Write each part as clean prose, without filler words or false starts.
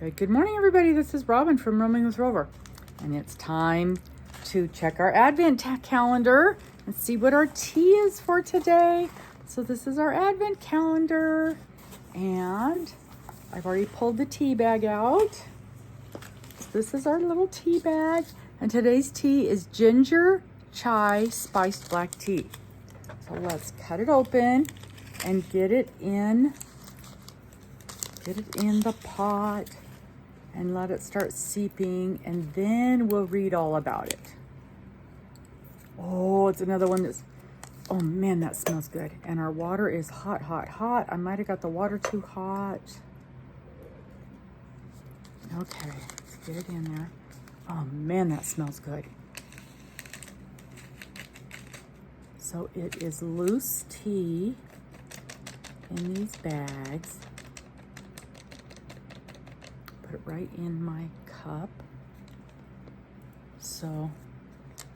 Good morning, everybody. This is Robin from Roaming with Rover, and it's time to check our Advent calendar and see what our tea is for today. So this is our Advent calendar, and I've already pulled the tea bag out. So this is our little tea bag, and today's tea is ginger chai spiced black tea. So let's cut it open and get it in the pot and let it start seeping, and then we'll read all about it. Oh, it's another one that's, oh man, that smells good. And our water is hot, hot, hot. I might have got the water too hot. Okay, let's get it in there. Oh man, that smells good. So it is loose tea in these bags. Put it right in my cup so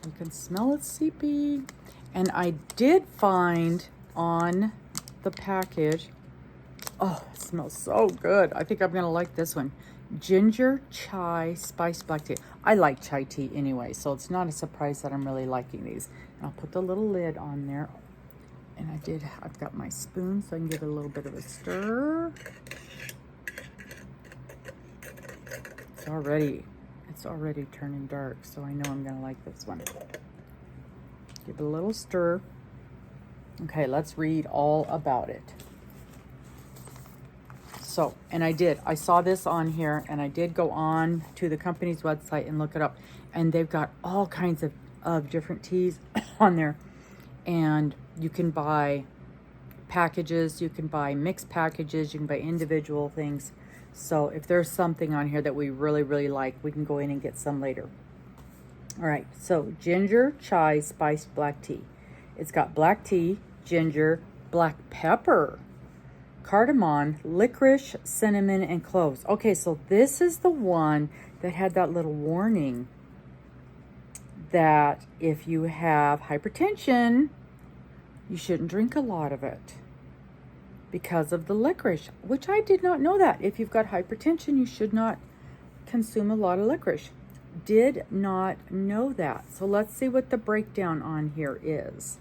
you can smell it seeping. And I did find on the package, oh, it smells so good. I think I'm gonna like this one. Ginger chai spiced black tea. I like chai tea anyway, so it's not a surprise that I'm really liking these. And I'll put the little lid on there. And I've got my spoon so I can give it a little bit of a stir. It's already turning dark, so I know I'm gonna like this one. Give it a little stir. Okay, let's read all about it. So, and I saw this on here, and I did go on to the company's website and look it up, and they've got all kinds of different teas on there, and you can buy packages, you can buy mixed packages, you can buy individual things. So if there's something on here that we really, really like, we can go in and get some later. All right, so ginger chai spiced black tea. It's got black tea, ginger, black pepper, cardamom, licorice, cinnamon, and cloves. Okay, so this is the one that had that little warning that if you have hypertension, you shouldn't drink a lot of it because of the licorice, which I did not know that. If you've got hypertension, you should not consume a lot of licorice. Did not know that. So let's see what the breakdown on here is.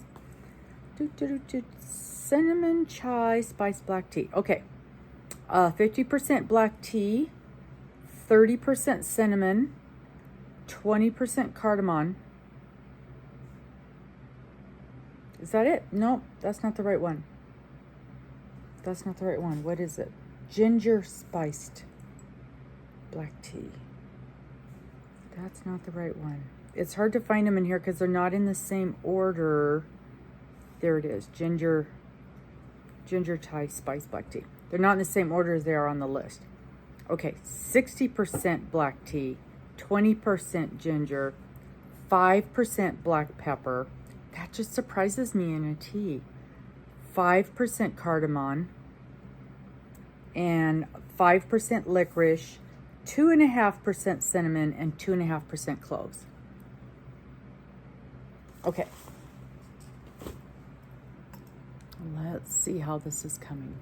Cinnamon chai spiced black tea. Okay, 50% black tea, 30% cinnamon, 20% cardamom. Is that it? No, that's not the right one. That's not the right one. What is it? Ginger spiced black tea. That's not the right one. It's hard to find them in here because they're not in the same order. There it is. Ginger chai spiced black tea. They're not in the same order as they are on the list. Okay, 60% black tea, 20% ginger, 5% black pepper. That just surprises me in a tea. 5% cardamom, and 5% licorice, 2.5% cinnamon, and 2.5% cloves. Okay. Let's see how this is coming.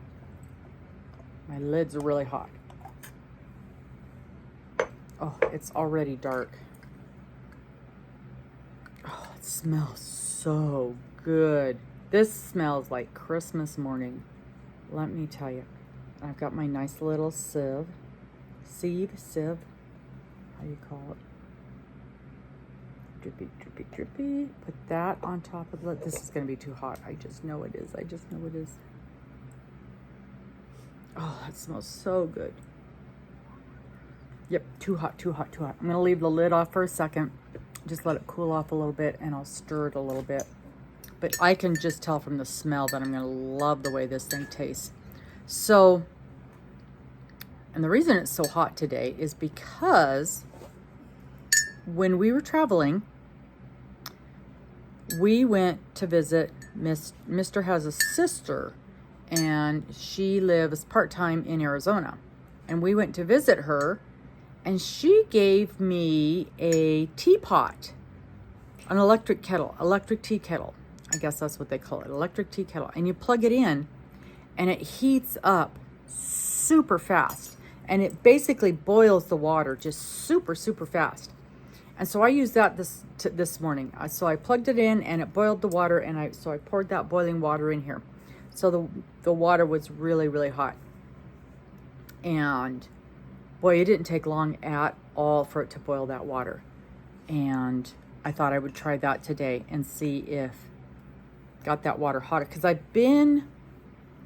My lids are really hot. Oh, it's already dark. Oh, it smells so good. This smells like Christmas morning. Let me tell you. I've got my nice little sieve, how do you call it? Drippy, drippy, drippy. Put that on top of it. This is going to be too hot. I just know it is. Oh, that smells so good. Yep, too hot. I'm going to leave the lid off for a second. Just let it cool off a little bit, and I'll stir it a little bit. But I can just tell from the smell that I'm going to love the way this thing tastes. So, and the reason it's so hot today is because when we were traveling, we went to visit Mr. has a sister, and she lives part-time in Arizona. And we went to visit her, and she gave me a teapot, an electric tea kettle. I guess that's what they call it, electric tea kettle. And you plug it in, and it heats up super fast. And it basically boils the water just super, super fast. And so I used that this morning. So I plugged it in and it boiled the water, and I poured that boiling water in here. So the water was really, really hot. And boy, it didn't take long at all for it to boil that water. And I thought I would try that today and see if got that water hotter. Because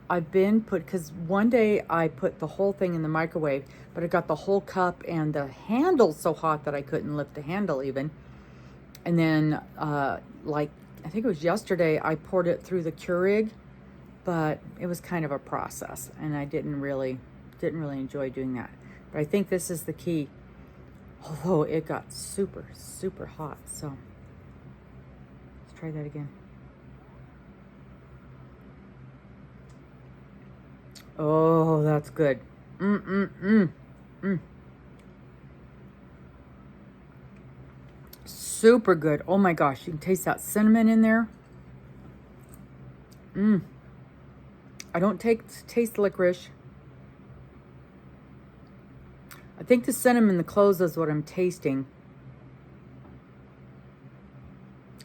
because one day I put the whole thing in the microwave, but it got the whole cup and the handle so hot that I couldn't lift the handle even. And then, like, I think it was yesterday, I poured it through the Keurig, but it was kind of a process, and I didn't really enjoy doing that. But I think this is the key. Although it got super, super hot. So let's try that again. Oh, that's good. Super good. Oh my gosh, you can taste that cinnamon in there. I don't taste licorice. I think the cinnamon, the cloves is what I'm tasting.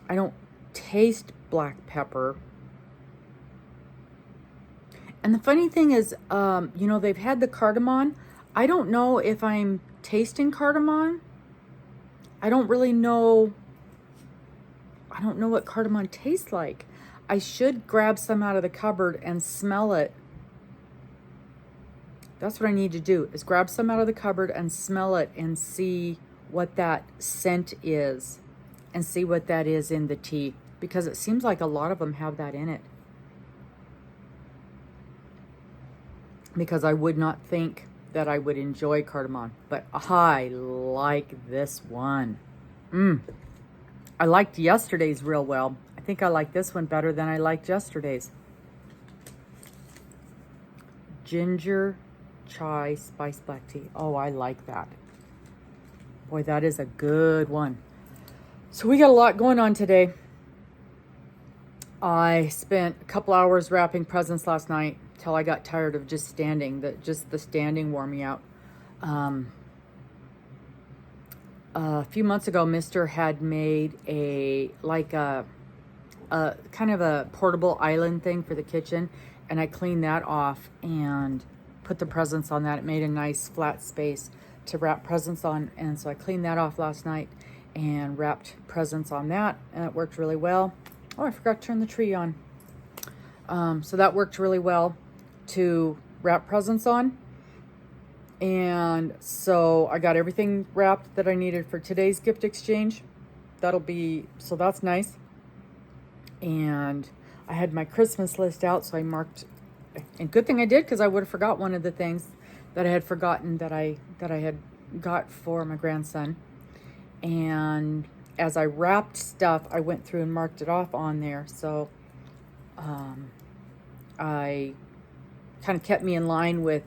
I don't taste black pepper. And the funny thing is, they've had the cardamom. I don't know if I'm tasting cardamom. I don't really know. I don't know what cardamom tastes like. I should grab some out of the cupboard and smell it. That's what I need to do, is grab some out of the cupboard and smell it and see what that scent is and see what that is in the tea, because it seems like a lot of them have that in it. Because I would not think that I would enjoy cardamom, but I like this one. I liked yesterday's real well. I think I like this one better than I liked yesterday's. Ginger chai spice black tea. Oh, I like that. Boy, that is a good one. So we got a lot going on today. I spent a couple hours wrapping presents last night till I got tired of just standing. The standing wore me out. A few months ago, Mr. had made a kind of a portable island thing for the kitchen, and I cleaned that off and put the presents on that. It made a nice flat space to wrap presents on, and so I cleaned that off last night and wrapped presents on that, and it worked really well. Oh, I forgot to turn the tree on. So that worked really well to wrap presents on. And so I got everything wrapped that I needed for today's gift exchange. So that's nice. And I had my Christmas list out, so I marked, and good thing I did, because I would have forgot one of the things that I had forgotten that I had got for my grandson. And as I wrapped stuff, I went through and marked it off on there. So I kind of kept me in line with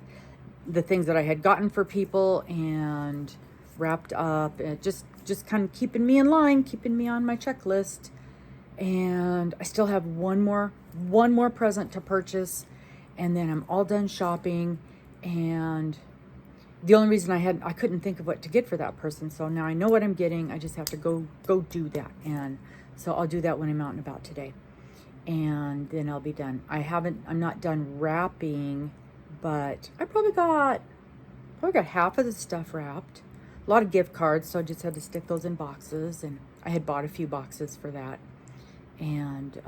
the things that I had gotten for people and wrapped up, and just kind of keeping me in line, keeping me on my checklist. And I still have one more present to purchase, and then I'm all done shopping. And the only reason I couldn't think of what to get for that person, so now I know what I'm getting. I just have to go do that, and so I'll do that when I'm out and about today, and then I'll be done. I'm not done wrapping, but I probably got half of the stuff wrapped. A lot of gift cards, so I just had to stick those in boxes, and I had bought a few boxes for that. And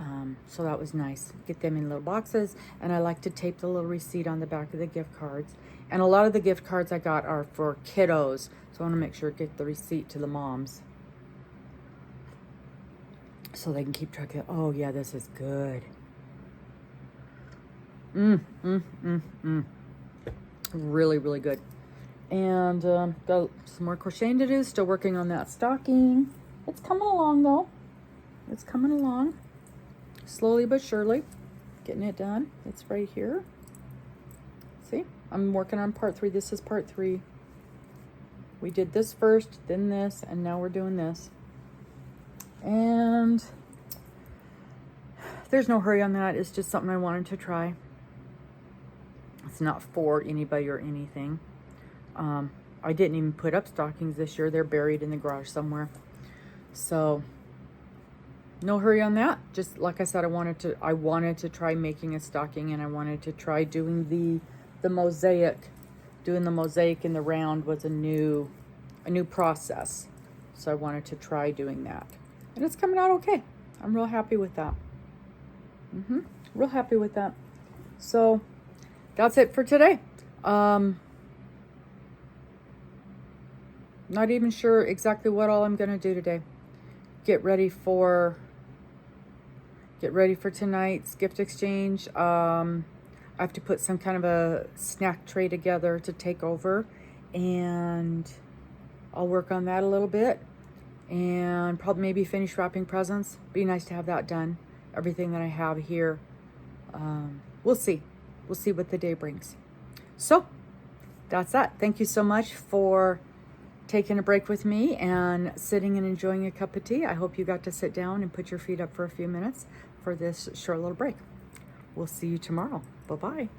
so that was nice. Get them in little boxes, and I like to tape the little receipt on the back of the gift cards. And a lot of the gift cards I got are for kiddos, so I want to make sure to get the receipt to the moms so they can keep track of, oh yeah, this is good. Really, really good. And got some more crocheting to do. Still working on that stocking. It's coming along though. It's coming along, slowly but surely, getting it done. It's right here. See, I'm working on part 3. This is part 3. We did this first, then this, and now we're doing this. And there's no hurry on that. It's just something I wanted to try. It's not for anybody or anything. I didn't even put up stockings this year. They're buried in the garage somewhere. So no hurry on that. Just like I said, I wanted to try making a stocking, and I wanted to try doing the mosaic. Doing the mosaic in the round was a new process. So I wanted to try doing that. And it's coming out okay. I'm real happy with that. Real happy with that. So that's it for today. Not even sure exactly what all I'm going to do today. Get ready for tonight's gift exchange. I have to put some kind of a snack tray together to take over, and I'll work on that a little bit, and probably maybe finish wrapping presents. Be nice to have that done. Everything that I have here. We'll see. We'll see what the day brings. So that's that. Thank you so much for taking a break with me and sitting and enjoying a cup of tea. I hope you got to sit down and put your feet up for a few minutes for this short little break. We'll see you tomorrow. Bye-bye.